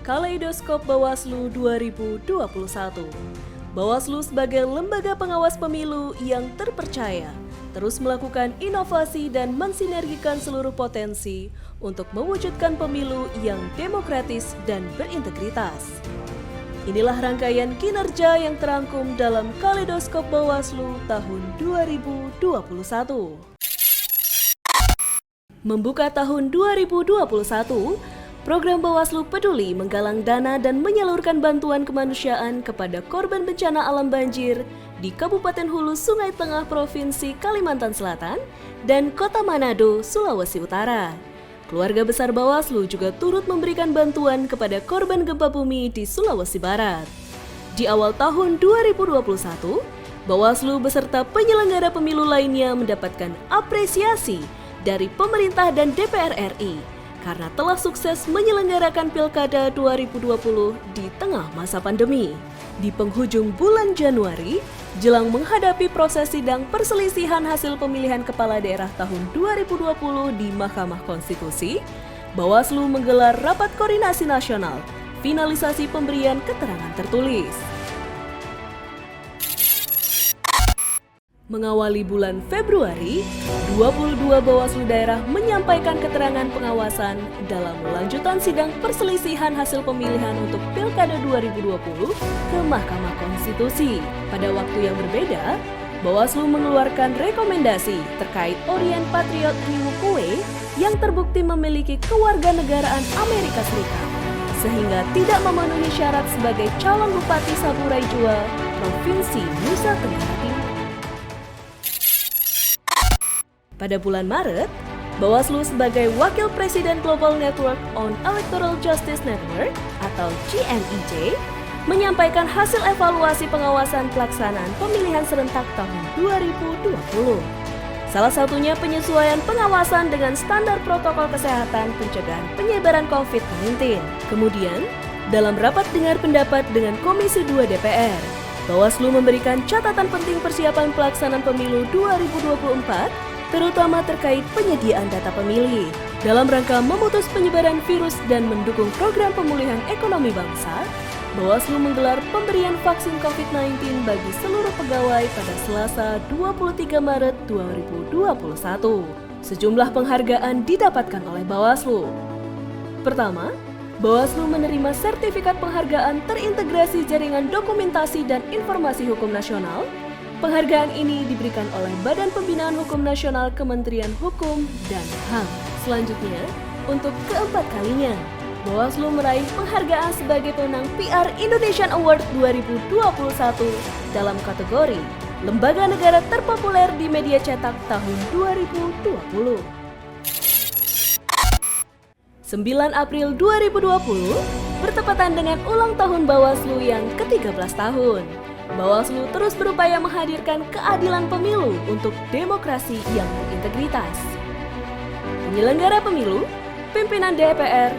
Kaleidoskop Bawaslu 2021. Bawaslu sebagai lembaga pengawas pemilu yang terpercaya, terus melakukan inovasi dan mensinergikan seluruh potensi untuk mewujudkan pemilu yang demokratis dan berintegritas. Inilah rangkaian kinerja yang terangkum dalam Kaleidoskop Bawaslu tahun 2021. Membuka tahun 2021, program Bawaslu Peduli menggalang dana dan menyalurkan bantuan kemanusiaan kepada korban bencana alam banjir di Kabupaten Hulu Sungai Tengah Provinsi Kalimantan Selatan dan Kota Manado, Sulawesi Utara. Keluarga besar Bawaslu juga turut memberikan bantuan kepada korban gempa bumi di Sulawesi Barat. Di awal tahun 2021, Bawaslu beserta penyelenggara pemilu lainnya mendapatkan apresiasi dari pemerintah dan DPR RI karena telah sukses menyelenggarakan Pilkada 2020 di tengah masa pandemi. Di penghujung bulan Januari, jelang menghadapi proses sidang perselisihan hasil pemilihan kepala daerah tahun 2020 di Mahkamah Konstitusi, Bawaslu menggelar rapat koordinasi nasional, finalisasi pemberian keterangan tertulis. Mengawali bulan Februari, 22 Bawaslu daerah menyampaikan keterangan pengawasan dalam lanjutan sidang perselisihan hasil pemilihan untuk Pilkada 2020 ke Mahkamah Konstitusi. Pada waktu yang berbeda, Bawaslu mengeluarkan rekomendasi terkait Orien Patriot Riwu Kue yang terbukti memiliki kewarganegaraan Amerika Serikat, sehingga tidak memenuhi syarat sebagai calon Bupati Saburai Jua, Provinsi Nusa Tenggara Timur. Pada bulan Maret, Bawaslu sebagai Wakil Presiden Global Network on Electoral Justice Network atau GNEJ menyampaikan hasil evaluasi pengawasan pelaksanaan pemilihan serentak tahun 2020. Salah satunya penyesuaian pengawasan dengan standar protokol kesehatan pencegahan penyebaran COVID-19. Kemudian, dalam rapat dengar pendapat dengan Komisi 2 DPR, Bawaslu memberikan catatan penting persiapan pelaksanaan pemilu 2024 terutama terkait penyediaan data pemilih. Dalam rangka memutus penyebaran virus dan mendukung program pemulihan ekonomi bangsa, Bawaslu menggelar pemberian vaksin COVID-19 bagi seluruh pegawai pada Selasa 23 Maret 2021. Sejumlah penghargaan didapatkan oleh Bawaslu. Pertama, Bawaslu menerima sertifikat penghargaan terintegrasi jaringan dokumentasi dan informasi hukum nasional. Penghargaan ini diberikan oleh Badan Pembinaan Hukum Nasional Kementerian Hukum dan HAM. Selanjutnya, untuk keempat kalinya, Bawaslu meraih penghargaan sebagai pemenang PR Indonesian Award 2021 dalam kategori Lembaga Negara Terpopuler di Media Cetak tahun 2020. 9 April 2020 bertepatan dengan ulang tahun Bawaslu yang ke-13 tahun. Bawaslu terus berupaya menghadirkan keadilan pemilu untuk demokrasi yang berintegritas. Penyelenggara pemilu, pimpinan DPR,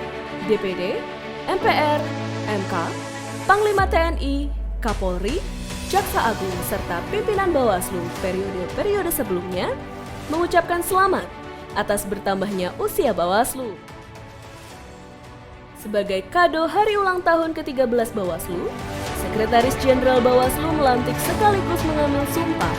DPD, MPR, MK, Panglima TNI, Kapolri, Jaksa Agung, serta pimpinan Bawaslu periode-periode sebelumnya mengucapkan selamat atas bertambahnya usia Bawaslu. Sebagai kado hari ulang tahun ke-13 Bawaslu, Sekretaris Jenderal Bawaslu melantik sekaligus mengambil sumpah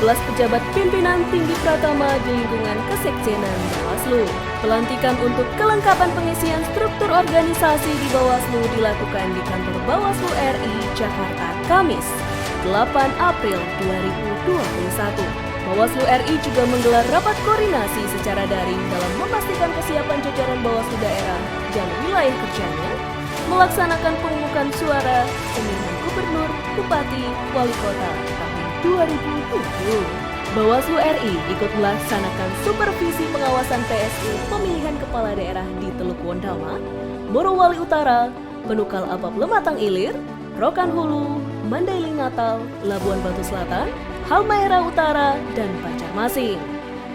12 pejabat pimpinan tinggi pratama di lingkungan Kesekjenan Bawaslu. Pelantikan untuk kelengkapan pengisian struktur organisasi di Bawaslu dilakukan di kantor Bawaslu RI, Jakarta, Kamis, 8 April 2021. Bawaslu RI juga menggelar rapat koordinasi secara daring dalam memastikan kesiapan jajaran Bawaslu daerah dan wilayah kerjanya melaksanakan pemungutan suara pemilihan gubernur, bupati, wali kota tahun 2020. Bawaslu RI ikut melaksanakan supervisi pengawasan PSI pemilihan kepala daerah di Teluk Wondama, Morowali Utara, Penukal Apap Lematang Ilir, Rokan Hulu, Mandailing Natal, Labuan Batu Selatan, Halmahera Utara, dan Banjarmasin.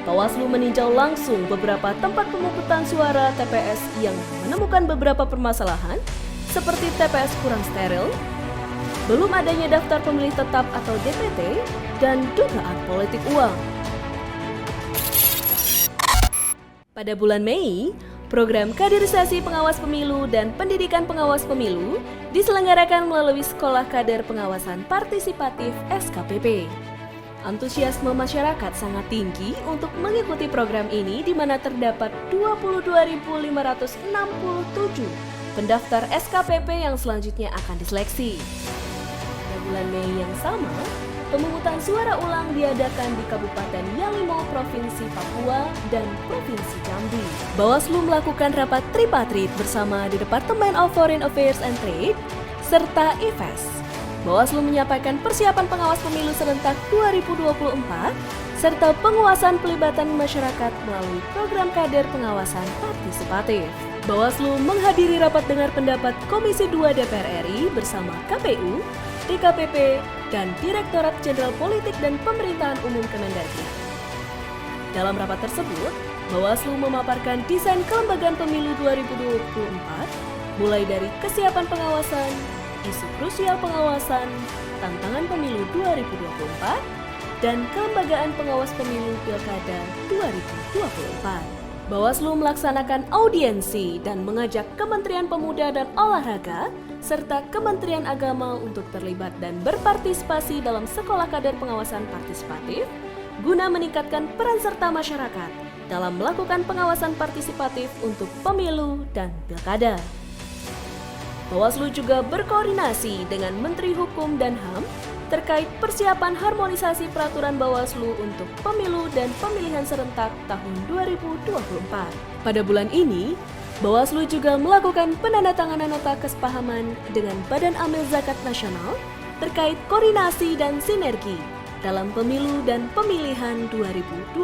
Bawaslu meninjau langsung beberapa tempat pemungutan suara TPS yang menemukan beberapa permasalahan seperti TPS kurang steril, belum adanya daftar pemilih tetap atau DPT, dan dugaan politik uang. Pada bulan Mei, program kaderisasi pengawas pemilu dan pendidikan pengawas pemilu diselenggarakan melalui Sekolah Kader Pengawasan Partisipatif (SKPP). Antusiasme masyarakat sangat tinggi untuk mengikuti program ini di mana terdapat 22.567 pendaftar SKPP yang selanjutnya akan diseleksi. Pada bulan Mei yang sama, pemungutan suara ulang diadakan di Kabupaten Yalimo, Provinsi Papua dan Provinsi Jambi. Bawaslu melakukan rapat tripartit bersama di Departemen of Foreign Affairs and Trade serta IFES. Bawaslu menyampaikan persiapan pengawas pemilu serentak 2024 serta penguasaan pelibatan masyarakat melalui program kader pengawasan partisipatif. Bawaslu menghadiri rapat dengar pendapat Komisi 2 DPR RI bersama KPU, DKPP, dan Direktorat Jenderal Politik dan Pemerintahan Umum Kemendagri. Dalam rapat tersebut, Bawaslu memaparkan desain kelembagaan pemilu 2024, mulai dari kesiapan pengawasan, isu krusial pengawasan, tantangan pemilu 2024, dan kelembagaan pengawas pemilu Pilkada 2024. Bawaslu melaksanakan audiensi dan mengajak Kementerian Pemuda dan Olahraga serta Kementerian Agama untuk terlibat dan berpartisipasi dalam Sekolah Kader Pengawasan Partisipatif guna meningkatkan peran serta masyarakat dalam melakukan pengawasan partisipatif untuk pemilu dan pilkada. Bawaslu juga berkoordinasi dengan Menteri Hukum dan HAM terkait persiapan harmonisasi peraturan Bawaslu untuk pemilu dan pemilihan serentak tahun 2024. Pada bulan ini, Bawaslu juga melakukan penandatanganan nota kesepahaman dengan Badan Amil Zakat Nasional terkait koordinasi dan sinergi dalam pemilu dan pemilihan 2024.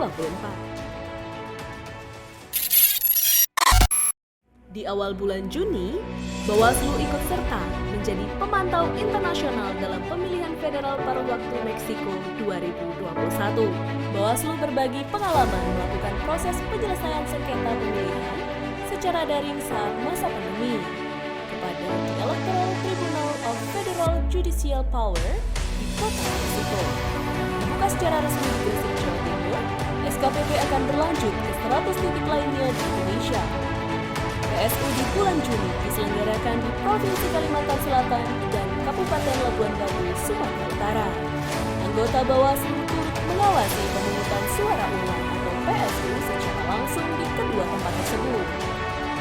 Di awal bulan Juni, Bawaslu ikut serta menjadi pemantau internasional dalam pemilihan federal paruh waktu Meksiko 2021. Bawaslu berbagi pengalaman melakukan proses penyelesaian sengketa pemilihan secara daring saat masa pandemi kepada The Electoral Tribunal of Federal Judicial Power di kota Meksiko. Dibuka secara resmi di Gresik, Jawa Timur, SKPP akan berlanjut ke 100 titik lainnya di Indonesia. PSU di bulan Juni diselenggarakan di Provinsi Kalimantan Selatan dan Kabupaten Labuan Batu, Sumatera Utara. Anggota Bawaslu turut mengawasi pemungutan suara ulang atau PSU secara langsung di kedua tempat tersebut.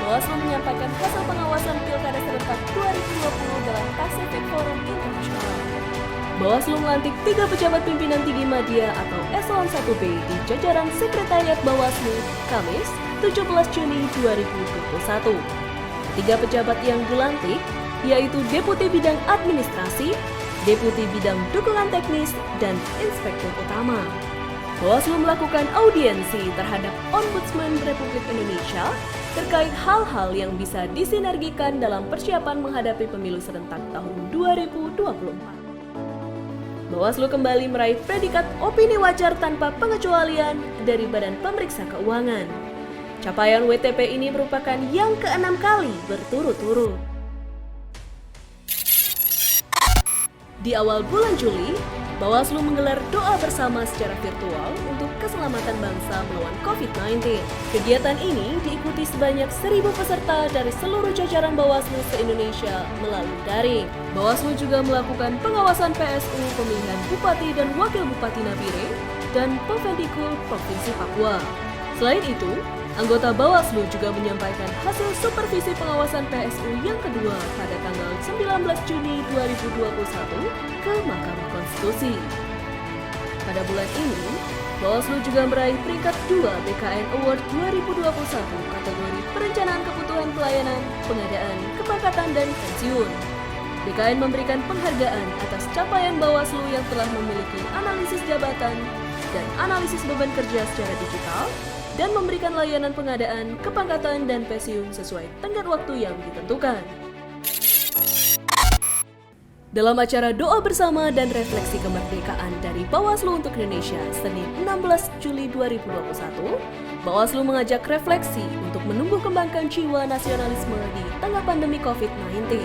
Bawaslu menyampaikan hasil pengawasan Pilkada serentak 2020 dalam Pacific Forum Internasional. Bawaslu melantik 3 pejabat pimpinan tinggi media atau Eselon 1B di jajaran Sekretariat Bawaslu, Kamis, 17 Juni 2021. 3 pejabat yang dilantik yaitu Deputi Bidang Administrasi, Deputi Bidang Dukungan Teknis, dan Inspektur Utama. Bawaslu melakukan audiensi terhadap Ombudsman Republik Indonesia terkait hal-hal yang bisa disinergikan dalam persiapan menghadapi pemilu serentak tahun 2024. Bawaslu kembali meraih predikat opini wajar tanpa pengecualian dari Badan Pemeriksa Keuangan. Capaian WTP ini merupakan yang ke-6 kali berturut-turut. Di awal bulan Juli, Bawaslu menggelar doa bersama secara virtual untuk keselamatan bangsa melawan COVID-19. Kegiatan ini diikuti sebanyak 1.000 peserta dari seluruh jajaran Bawaslu se-Indonesia melalui daring. Bawaslu juga melakukan pengawasan PSU pemilihan Bupati dan Wakil Bupati Nabire dan Pemvendikul Provinsi Papua. Selain itu, anggota Bawaslu juga menyampaikan hasil supervisi pengawasan PSU yang kedua pada tanggal 19 Juni 2021 ke Mahkamah Konstitusi. Pada bulan ini, Bawaslu juga meraih peringkat 2 BKN Award 2021 kategori Perencanaan Kebutuhan Pelayanan, Pengadaan, Kepangkatan, dan Pensiun. BKN memberikan penghargaan atas capaian Bawaslu yang telah memiliki analisis jabatan dan analisis beban kerja secara digital, dan memberikan layanan pengadaan, kepangkatan, dan pensiun sesuai tenggat waktu yang ditentukan. Dalam acara doa bersama dan refleksi kemerdekaan dari Bawaslu untuk Indonesia, Senin 16 Juli 2021, Bawaslu mengajak refleksi untuk menumbuh kembangkan jiwa nasionalisme di tengah pandemi COVID-19.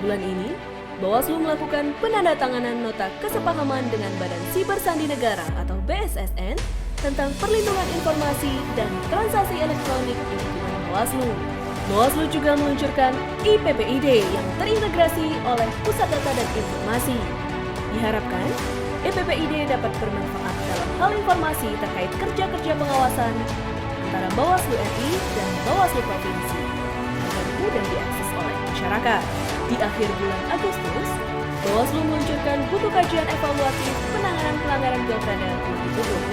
Bulan ini, Bawaslu melakukan penandatanganan nota kesepahaman dengan Badan Siber Sandi Negara atau BSSN tentang perlindungan informasi dan transaksi elektronik di lingkungan Bawaslu. Bawaslu juga meluncurkan IPPID yang terintegrasi oleh Pusat Data dan Informasi. Diharapkan, IPPID dapat bermanfaat dalam hal informasi terkait kerja-kerja pengawasan antara Bawaslu RI dan Bawaslu Provinsi agar mudah diakses oleh masyarakat. Di akhir bulan Agustus, Bawaslu meluncurkan buku kajian evaluatif penanganan pelanggaran Pilkada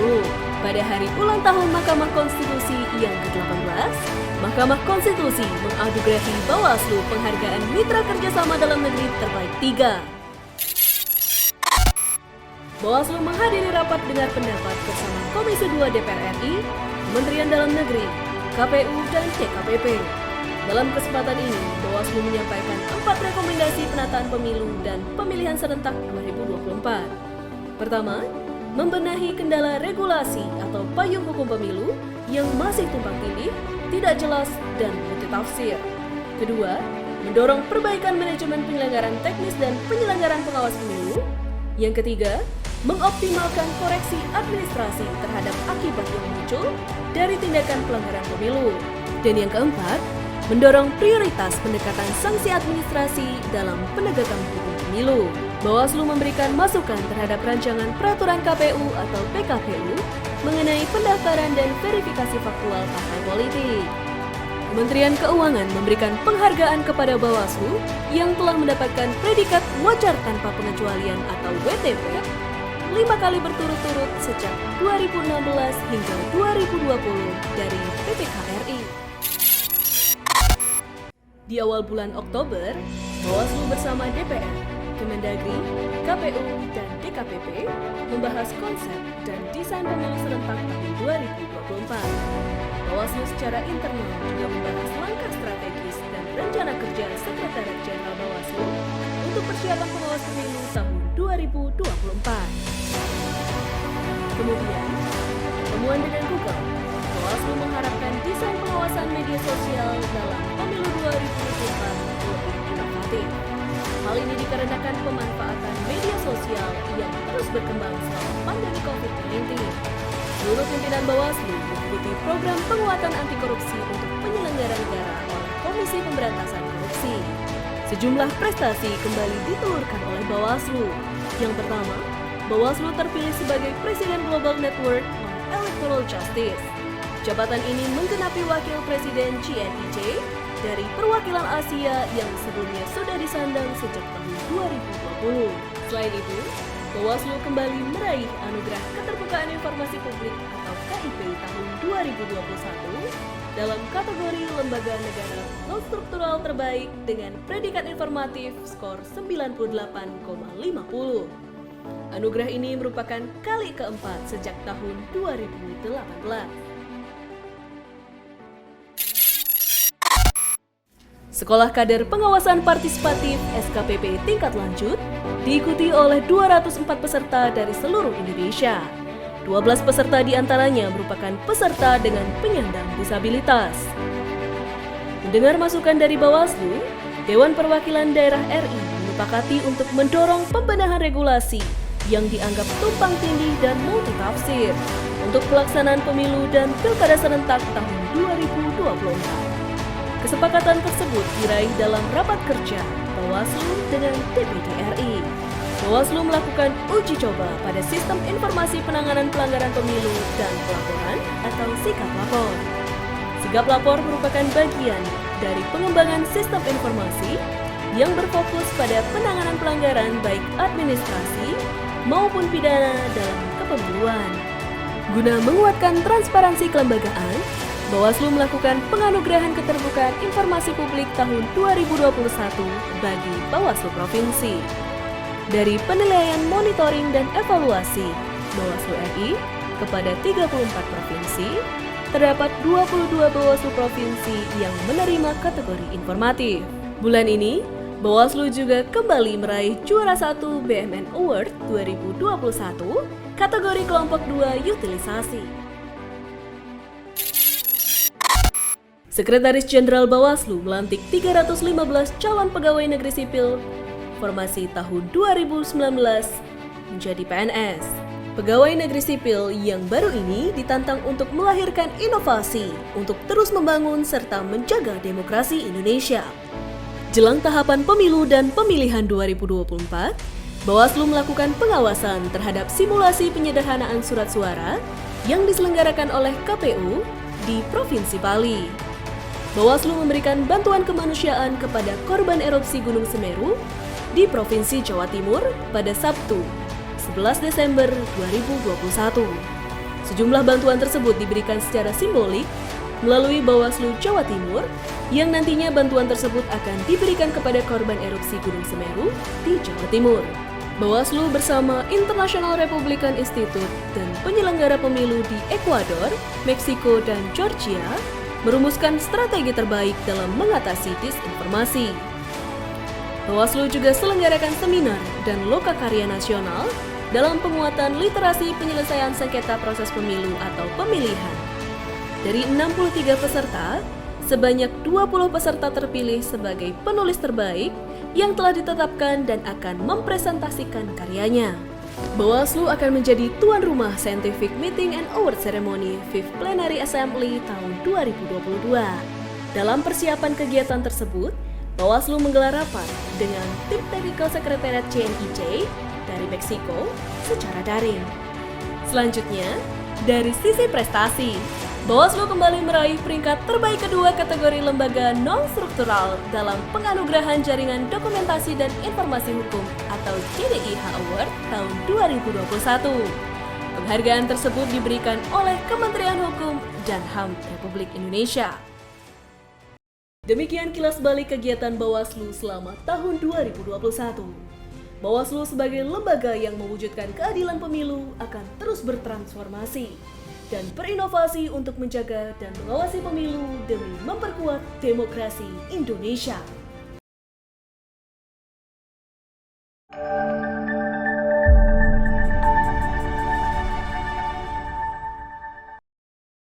2020. Pada hari ulang tahun Mahkamah Konstitusi yang ke-18, Mahkamah Konstitusi menganugerahi Bawaslu penghargaan Mitra Kerjasama Dalam Negeri Terbaik 3. Bawaslu menghadiri rapat dengar pendapat bersama Komisi 2 DPR RI, Kementerian Dalam Negeri, KPU, dan DKPP. Dalam kesempatan ini, Bawaslu menyampaikan 4 rekomendasi penataan pemilu dan pemilihan serentak 2024. Pertama, membenahi kendala regulasi atau payung hukum pemilu yang masih tumpang tindih, tidak jelas, dan multitafsir. Kedua, mendorong perbaikan manajemen penyelenggaraan teknis dan penyelenggaraan pengawas pemilu. Yang ketiga, mengoptimalkan koreksi administrasi terhadap akibat yang muncul dari tindakan pelanggaran pemilu. Dan yang keempat, mendorong prioritas pendekatan sanksi administrasi dalam penegakan hukum pemilu. Bawaslu memberikan masukan terhadap rancangan peraturan KPU atau PKPU mengenai pendaftaran dan verifikasi faktual partai politik. Kementerian Keuangan memberikan penghargaan kepada Bawaslu yang telah mendapatkan predikat wajar tanpa pengecualian atau WTP 5 kali berturut-turut sejak 2016 hingga 2020 dari PPK RI. Di awal bulan Oktober, Bawaslu bersama DPR, Kemendagri, KPU, dan DKPP membahas konsep dan desain pemilu serentak tahun 2024. Bawaslu secara internal juga membahas langkah strategis dan rencana kerja Sekretariat Jenderal Bawaslu untuk persiapan pengawas pemilu tahun 2024. Kemudian, pertemuan dengan Google, Bawaslu mengharapkan desain pengawasan media sosial dalam pemilu 2024 lebih inovatif. Hal ini dikarenakan pemanfaatan media sosial yang terus berkembang selama pandemi COVID-19. Seluruh pimpinan Bawaslu mengikuti program penguatan anti korupsi untuk penyelenggara negara oleh Komisi Pemberantasan Korupsi. Sejumlah prestasi kembali ditelurkan oleh Bawaslu. Yang pertama, Bawaslu terpilih sebagai Presiden Global Network on Electoral Justice. Jabatan ini menggenapi Wakil Presiden GNIJ dari perwakilan Asia yang sebelumnya sudah disandang sejak tahun 2020. Selain itu, Bawaslu kembali meraih Anugerah Keterbukaan Informasi Publik atau KIP tahun 2021 dalam kategori Lembaga Negara Non-Struktural Terbaik dengan predikat informatif skor 98,50. Anugerah ini merupakan kali keempat sejak tahun 2018. Sekolah Kader Pengawasan Partisipatif SKPP tingkat lanjut diikuti oleh 204 peserta dari seluruh Indonesia. 12 peserta diantaranya merupakan peserta dengan penyandang disabilitas. Mendengar masukan dari Bawaslu, Dewan Perwakilan Daerah RI menyepakati untuk mendorong pembenahan regulasi yang dianggap tumpang tindih dan multitafsir untuk pelaksanaan pemilu dan pilkada serentak tahun 2024. Kesepakatan tersebut diraih dalam rapat kerja Bawaslu dengan DPD RI. Bawaslu melakukan uji coba pada Sistem Informasi Penanganan Pelanggaran Pemilu dan Pelaporan atau SIKAP Lapor. SIKAP Lapor merupakan bagian dari pengembangan sistem informasi yang berfokus pada penanganan pelanggaran baik administrasi maupun pidana dalam kepemiluan. Guna menguatkan transparansi kelembagaan, Bawaslu melakukan penganugerahan keterbukaan informasi publik tahun 2021 bagi Bawaslu Provinsi. Dari penilaian monitoring dan evaluasi Bawaslu RI kepada 34 provinsi, terdapat 22 Bawaslu Provinsi yang menerima kategori informatif. Bulan ini, Bawaslu juga kembali meraih juara 1 BMN Award 2021 kategori kelompok 2 utilisasi. Sekretaris Jenderal Bawaslu melantik 315 calon pegawai negeri sipil formasi tahun 2019 menjadi PNS. Pegawai negeri sipil yang baru ini ditantang untuk melahirkan inovasi untuk terus membangun serta menjaga demokrasi Indonesia. Jelang tahapan pemilu dan pemilihan 2024, Bawaslu melakukan pengawasan terhadap simulasi penyederhanaan surat suara yang diselenggarakan oleh KPU di Provinsi Bali. Bawaslu memberikan bantuan kemanusiaan kepada korban erupsi Gunung Semeru di Provinsi Jawa Timur pada Sabtu, 11 Desember 2021. Sejumlah bantuan tersebut diberikan secara simbolik melalui Bawaslu Jawa Timur yang nantinya bantuan tersebut akan diberikan kepada korban erupsi Gunung Semeru di Jawa Timur. Bawaslu bersama International Republican Institute dan penyelenggara pemilu di Ekuador, Meksiko, dan Georgia merumuskan strategi terbaik dalam mengatasi disinformasi. Bawaslu juga selenggarakan seminar dan lokakarya nasional dalam penguatan literasi penyelesaian sengketa proses pemilu atau pemilihan. Dari 63 peserta, sebanyak 20 peserta terpilih sebagai penulis terbaik yang telah ditetapkan dan akan mempresentasikan karyanya. Bawaslu akan menjadi tuan rumah Scientific Meeting and Award Ceremony 5th Plenary Assembly tahun 2022. Dalam persiapan kegiatan tersebut, Bawaslu menggelar rapat dengan tim Technical Secretariat CNIJ dari Meksiko secara daring. Selanjutnya, dari sisi prestasi, Bawaslu kembali meraih peringkat terbaik kedua kategori lembaga non-struktural dalam penganugerahan Jaringan Dokumentasi dan Informasi Hukum atau JDIH Award tahun 2021. Penghargaan tersebut diberikan oleh Kementerian Hukum dan HAM Republik Indonesia. Demikian kilas balik kegiatan Bawaslu selama tahun 2021. Bawaslu sebagai lembaga yang mewujudkan keadilan pemilu akan terus bertransformasi dan berinovasi untuk menjaga dan mengawasi pemilu demi memperkuat demokrasi Indonesia.